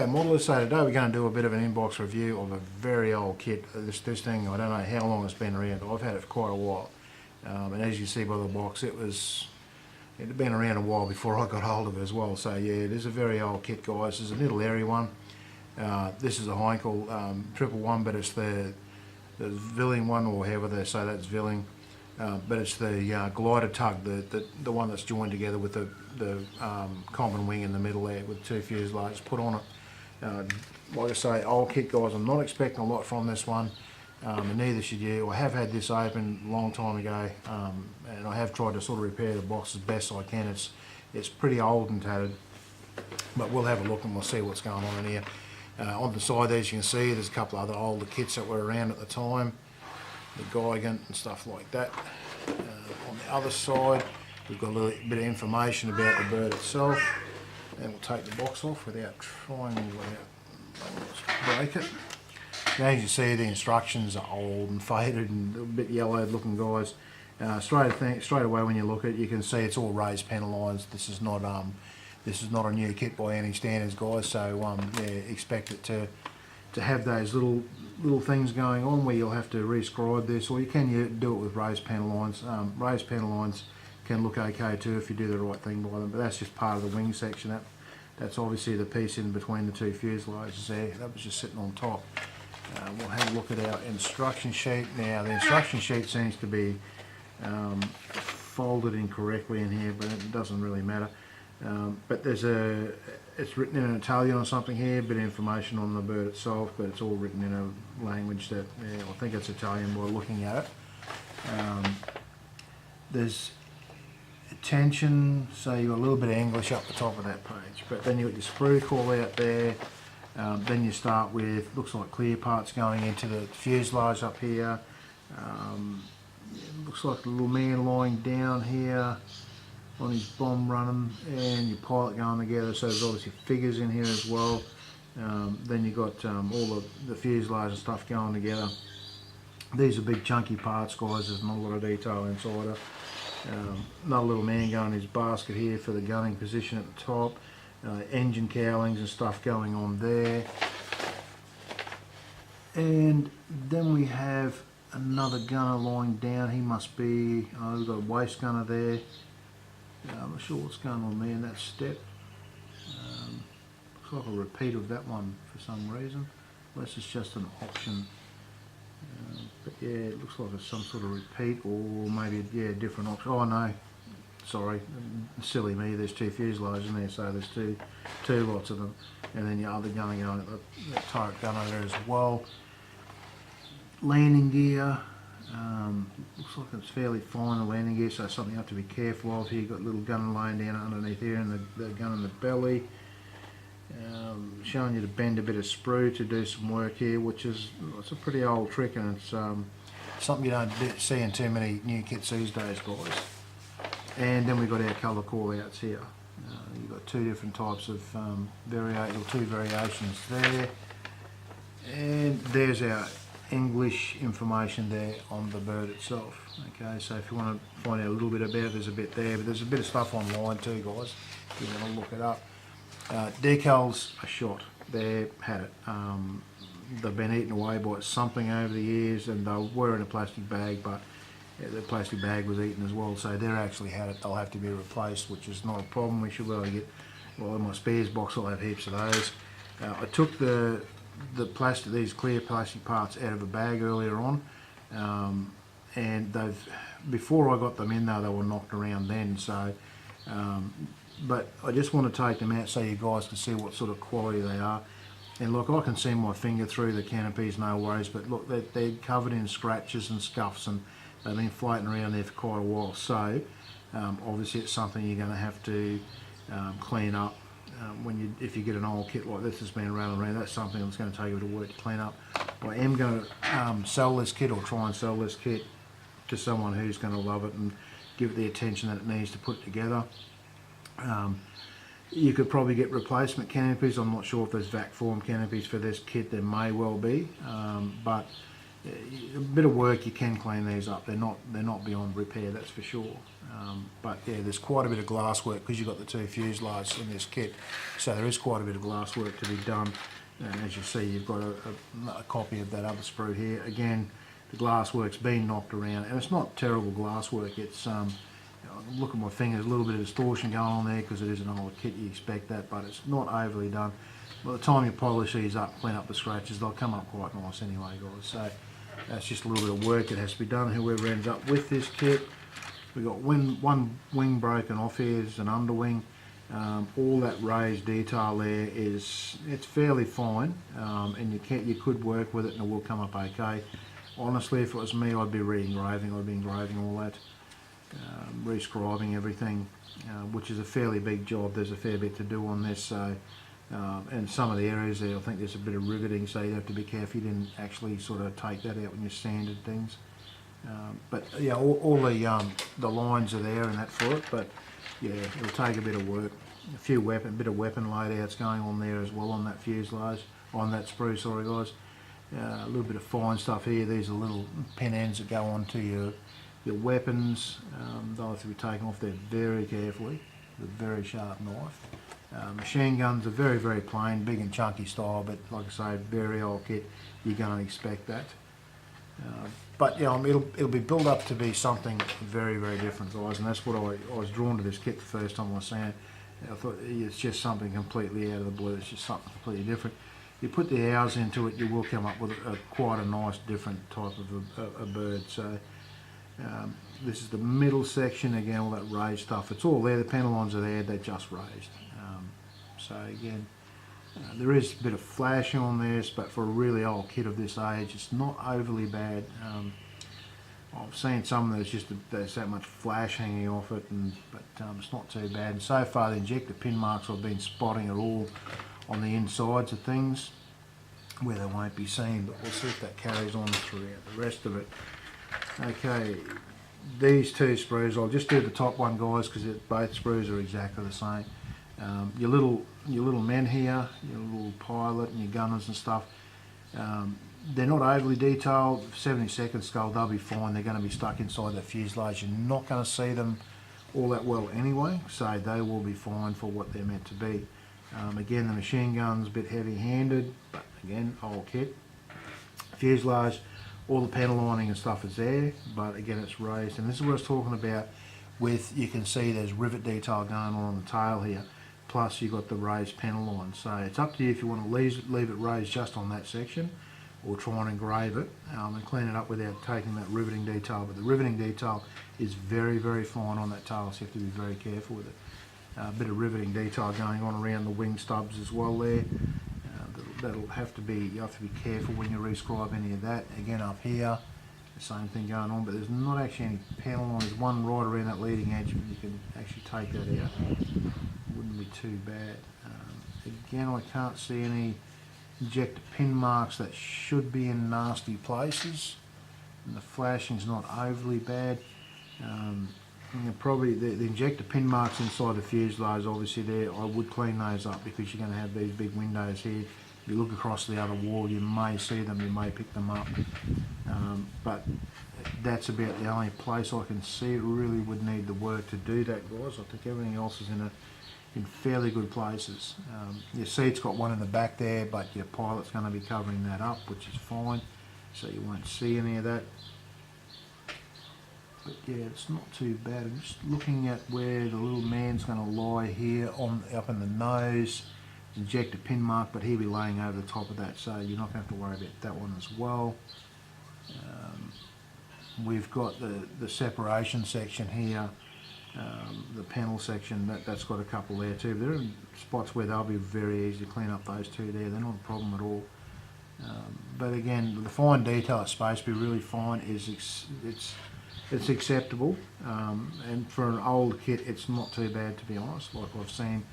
Okay, modelers, so today we're going to do a bit of an inbox review of a very old kit. This thing, I don't know how long it's been around. I've had it for quite a while. And as you see by the box, it had been around a while before I got hold of it as well. So yeah, it is a very old kit, guys. It's a little airy one. This is a Heinkel ZWILLING, but it's the ZWILLING one, or however they say that's ZWILLING. But it's the glider tug, the one that's joined together with the common wing in the middle there with two fuselages put on it. Like I say, old kit, guys. I'm not expecting a lot from this one, and neither should you. I have had this open a long time ago, and I have tried to sort of repair the box as best I can. It's pretty old and tattered, but we'll have a look and we'll see what's going on in here. On the side there, as you can see, there's a couple of other older kits that were around at the time, the Gigant and stuff like that. On the other side, we've got a little bit of information about the bird itself, and we'll take the box off without trying to break it. Now, as you see, the instructions are old and faded and a bit yellowed looking, guys. Straight away when you look at it, you can see it's all raised panel lines. This is not a new kit by any standards, guys. So yeah, expect it to have those little things going on where you'll have to rescribe this, or you can do it with raised panel lines. Raised panel lines can look okay too if you do the right thing by them, but that's just part of the wing section. That's obviously the piece in between the two fuselages there. That was just sitting on top. We'll have a look at our instruction sheet. Now, the instruction sheet seems to be folded incorrectly in here, but it doesn't really matter. But it's written in Italian or something here, bit of information on the bird itself, but it's all written in a language that, yeah, I think it's Italian by looking at it. There's attention, so you've got a little bit of English up the top of that page, but then you've got your sprue call out there. Then you start with, looks like clear parts going into the fuselage up here. Looks like a little man lying down here on his bomb running, and your pilot going together, so there's obviously figures in here as well. Then you've got all the fuselage and stuff going together. These are big chunky parts, guys. There's not a lot of detail inside it. Another little man going in his basket here for the gunning position at the top. Engine cowlings and stuff going on there. And then we have another gunner lying down. He must be, we've got a waist gunner there. I'm not sure what's going on there in that step. Looks like a repeat of that one for some reason. Unless it's just an option. But yeah, it looks like it's some sort of repeat, or maybe, yeah, a different option. Oh no, sorry, silly me, there's two fuselages in there, so there's two lots of them. And then your other gunner going at the turret gunner there as well. Landing gear. Looks like it's fairly fine, the landing gear, so something you have to be careful of. Here you've got a little gun laying down underneath here, and the gun in the belly. Showing you to bend a bit of sprue to do some work here, which is, it's a pretty old trick, and it's something you don't see in too many new kits these days, guys. And then we've got our colour call outs here. You've got two different types of two variations there. And there's our English information there on the bird itself. Okay, so if you want to find out a little bit about it, there's a bit there, but there's a bit of stuff online too, guys, if you want to look it up. Decals are shot. They had it. They've been eaten away by something over the years, and they were in a plastic bag, but the plastic bag was eaten as well, so they're actually had it. They'll have to be replaced, which is not a problem. We should be able to get, well, in my spares box I'll have heaps of those. I took these clear plastic parts out of a bag earlier on, and before I got them in though, they were knocked around then, so but I just want to take them out so you guys can see what sort of quality they are. And look, I can see my finger through the canopies, no worries, but look, they're covered in scratches and scuffs, and they've been floating around there for quite a while, so obviously it's something you're going to have to clean up. If you get an old kit like this that's been around, that's something that's going to take a bit of work to clean up. I am going to sell this kit, or try and sell this kit to someone who's going to love it and give it the attention that it needs to put together. You could probably get replacement canopies. I'm not sure if there's vac form canopies for this kit. There may well be, but a bit of work, you can clean these up. They're not beyond repair, that's for sure. But yeah, there's quite a bit of glass work because you've got the two fuselages in this kit, so there is quite a bit of glass work to be done. And as you see, you've got a copy of that other sprue here. Again, the glass work's been knocked around, and it's not terrible glass work. It's look at my fingers, a little bit of distortion going on there because it is an older kit. You expect that, but it's not overly done. By the time you polish these up, clean up the scratches, they'll come up quite nice anyway, guys. So that's just a little bit of work that has to be done. Whoever ends up with this kit, we've got one wing broken off here, it's an underwing. All that raised detail there it's fairly fine, and you could work with it and it will come up okay. Honestly, if it was me, I'd be re-engraving. I'd be engraving all that, rescribing everything, which is a fairly big job. There's a fair bit to do on this, so and some of the areas there, I think there's a bit of riveting, so you have to be careful you didn't actually sort of take that out when you sanded things. But yeah, all the lines are there and that for it, but yeah, it'll take a bit of work. A bit of weapon loadouts going on there as well on that fuselage, on that sprue, sorry guys. A little bit of fine stuff here. These are little pin ends that go onto your weapons. They'll have to be taken off there very carefully with a very sharp knife. Machine guns are very, very plain, big and chunky style, but like I say, very old kit. You're going to expect that. But yeah, it'll be built up to be something very, very different, guys, and that's what I was drawn to this kit the first time I was saying. I thought it's just something completely out of the blue. It's just something completely different. You put the hours into it, you will come up with quite a nice, different type of a bird. So this is the middle section again, all that raised stuff. It's all there. The panel lines are there. They're just raised. So again, there is a bit of flashing on this, but for a really old kit of this age, it's not overly bad. I've seen some there's that much flash hanging off it, but it's not too bad. And so far, the injector pin marks I've been spotting are all on the insides of things where they won't be seen, but we'll see if that carries on throughout the rest of it. Okay, these two sprues, I'll just do the top one, guys, because both sprues are exactly the same. Your little men here, your little pilot and your gunners and stuff, they're not overly detailed. 72nd scale, they'll be fine. They're going to be stuck inside the fuselage. You're not going to see them all that well anyway, so they will be fine for what they're meant to be. Again, the machine gun's a bit heavy-handed, but again, old kit. Fuselage, all the panel lining and stuff is there, but again, it's raised. And this is what I was talking about with, you can see there's rivet detail going on the tail here, plus you've got the raised panel line. So it's up to you if you want to leave it raised just on that section, or try and engrave it and clean it up without taking that riveting detail. But the riveting detail is very, very fine on that tail, so you have to be very careful with it. A bit of riveting detail going on around the wing stubs as well there. That'll have to be, you have to be careful when you rescribe any of that. Again, up here, the same thing going on, but there's not actually any panel line. There's one right around that leading edge, but you can actually take that out. Wouldn't be too bad. Again, I can't see any injector pin marks that should be in nasty places, and the flashing's not overly bad. Probably the injector pin marks inside the fuselage, obviously there, I would clean those up because you're going to have these big windows here. If you look across the other wall, you may see them, you may pick them up, but that's about the only place I can see it really would need the work to do that, guys. I think everything else is in fairly good places. Your seat's got one in the back there, but your pilot's going to be covering that up, which is fine, so you won't see any of that. But yeah, it's not too bad. I'm just looking at where the little man's going to lie here, up in the nose, injector pin mark, but he'll be laying over the top of that, so you're not going to have to worry about that one as well. We've got the separation section here. The panel section, that's got a couple there too. There are spots where they'll be very easy to clean up, those two there. They're not a problem at all. But again, the fine detail it's supposed to be really fine. It's acceptable, and for an old kit, it's not too bad, to be honest. Like, I've seen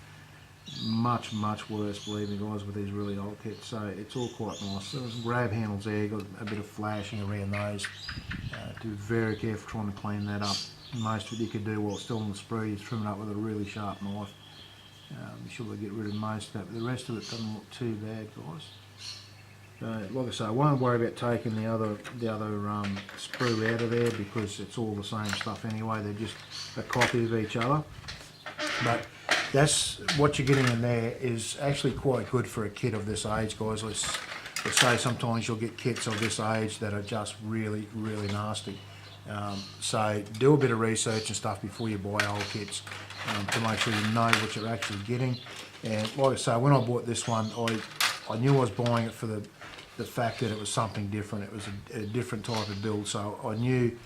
much worse, believe me, guys, with these really old kits. So it's all quite nice. There's some grab handles there. Got a bit of flashing around those. To be very careful trying to clean that up. Most of it you could do while it's still on the sprue, you trim it up with a really sharp knife. You should be able to get rid of most of that, but the rest of it doesn't look too bad, guys. Like I say, I won't worry about taking the other sprue out of there because it's all the same stuff anyway. They're just a copy of each other. But that's what you're getting in there is actually quite good for a kit of this age, guys. Let's say sometimes you'll get kits of this age that are just really nasty. So do a bit of research and stuff before you buy old kits to make sure you know what you're actually getting. And like I say, when I bought this one, I knew I was buying it for the fact that it was something different. It was a different type of build, so I knew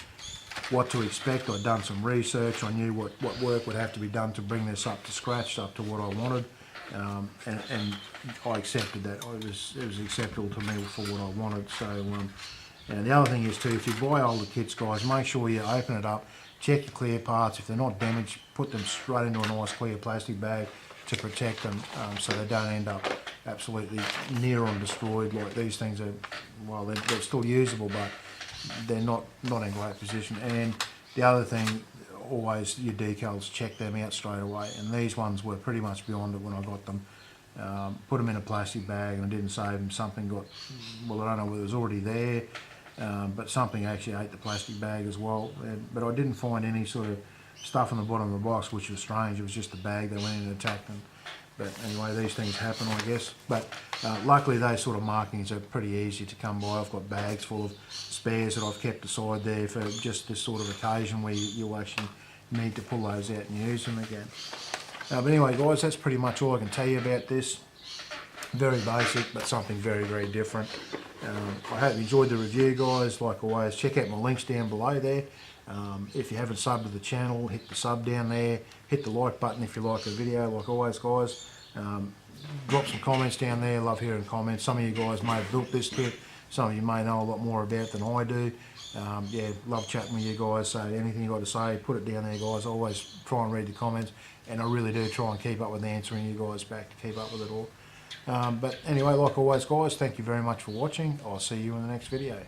what to expect. I'd done some research. I knew what work would have to be done to bring this up to scratch, up to what I wanted, and I accepted that. It was acceptable to me for what I wanted. So, and the other thing is too, if you buy older kits, guys, make sure you open it up, check your clear parts. If they're not damaged, put them straight into a nice clear plastic bag to protect them, so they don't end up absolutely near on destroyed. Like these things are, well, they're still usable, but they're not in great position. And the other thing, always your decals, check them out straight away. And these ones were pretty much beyond it when I got them. Put them in a plastic bag and I didn't save them. Something got, well, I don't know whether it was already there, but something actually ate the plastic bag as well. But I didn't find any sort of stuff on the bottom of the box, which was strange. It was just the bag that went in and attacked them. But anyway, these things happen, I guess. But luckily, those sort of markings are pretty easy to come by. I've got bags full of spares that I've kept aside there for just this sort of occasion where you'll actually need to pull those out and use them again. But anyway, guys, that's pretty much all I can tell you about this. Very basic, but something very different. I hope you enjoyed the review, guys. Like always, check out my links down below there. If you haven't subbed to the channel, hit the sub down there. Hit the like button if you like the video. Like always, guys, drop some comments down there. Love hearing comments. Some of you guys may have built this kit. Some of you may know a lot more about it than I do. Yeah, love chatting with you guys. So anything you got to say, put it down there, guys. I always try and read the comments, and I really do try and keep up with answering you guys back to keep up with it all. But anyway, like always, guys, thank you very much for watching. I'll see you in the next video.